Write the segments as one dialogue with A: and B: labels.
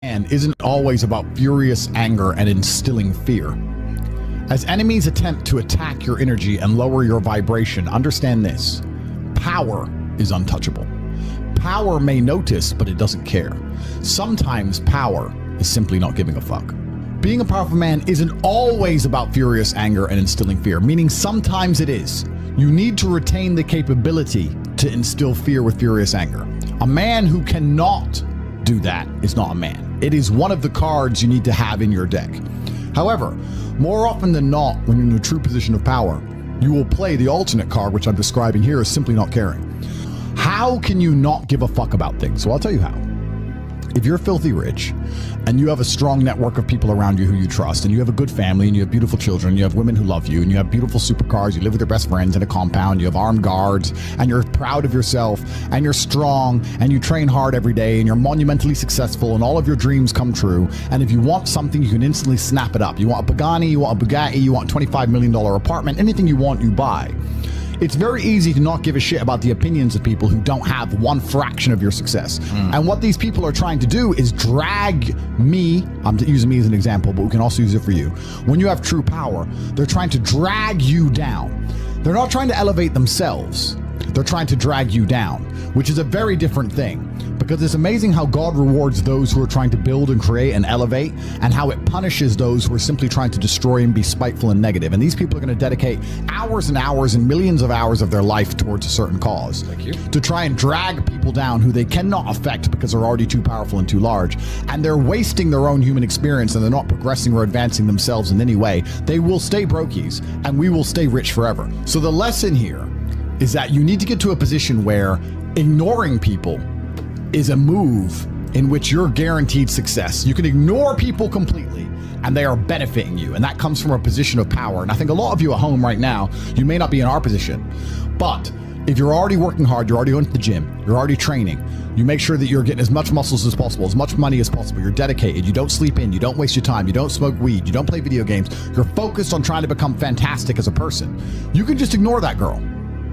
A: And isn't always about furious anger and instilling fear. As enemies attempt to attack your energy and lower your vibration, understand this: power is untouchable. Power may notice, but it doesn't care. Sometimes power is simply not giving a fuck. Being a powerful man isn't always about furious anger and instilling fear, meaning sometimes it is. You need to retain the capability to instill fear with furious anger. A man who cannot do that is not a man. It is one of the cards you need to have in your deck. However, more often than not, when you're in a true position of power, you will play the alternate card, which I'm describing here as simply not caring. How can you not give a fuck about things? Well, I'll tell you how. If you're filthy rich and you have a strong network of people around you who you trust, and you have a good family, and you have beautiful children, you have women who love you, and you have beautiful supercars, you live with your best friends in a compound, you have armed guards, and you're proud of yourself, and you're strong, and you train hard every day, and you're monumentally successful, and all of your dreams come true, and if you want something, you can instantly snap it up. You want a Pagani, you want a Bugatti, you want a $25 million apartment, anything you want, you buy. It's very easy to not give a shit about the opinions of people who don't have one fraction of your success. And what these people are trying to do is drag me, I'm using me as an example, but we can also use it for you. When you have true power, they're trying to drag you down. They're not trying to elevate themselves. They're trying to drag you down, which is a very different thing, because it's amazing how God rewards those who are trying to build and create and elevate, and how it punishes those who are simply trying to destroy and be spiteful and negative. And these people are going to dedicate hours and hours and millions of hours of their life towards a certain cause to try and drag people down who they cannot affect because they're already too powerful and too large. And they're wasting their own human experience, and they're not progressing or advancing themselves in any way. They will stay brokies, and we will stay rich forever. So the lesson here is that you need to get to a position where ignoring people is a move in which you're guaranteed success. You can ignore people completely and they are benefiting you, and that comes from a position of power. And I think a lot of you at home right now, you may not be in our position, but if you're already working hard, you're already going to the gym, you're already training, you make sure that you're getting as much muscles as possible, as much money as possible, you're dedicated, you don't sleep in, you don't waste your time, you don't smoke weed, you don't play video games, you're focused on trying to become fantastic as a person, you can just ignore that girl.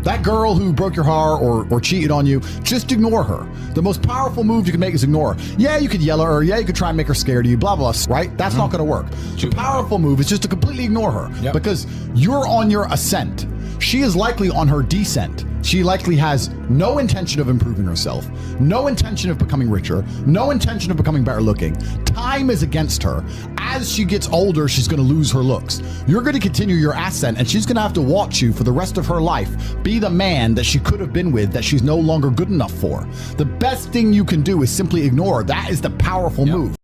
A: That girl who broke your heart or cheated on you, just ignore her. The most powerful move you can make is ignore her. Yeah, you could yell at her. Yeah, you could try and make her scared of you, blah, blah, right? That's not going to work. The powerful move is just to completely ignore her because you're on your ascent. She is likely on her descent. She likely has no intention of improving herself, no intention of becoming richer, no intention of becoming better looking. Time is against her. As she gets older, she's going to lose her looks. You're going to continue your ascent, and she's going to have to watch you for the rest of her life be the man that she could have been with that she's no longer good enough for. The best thing you can do is simply ignore her. That is the powerful move.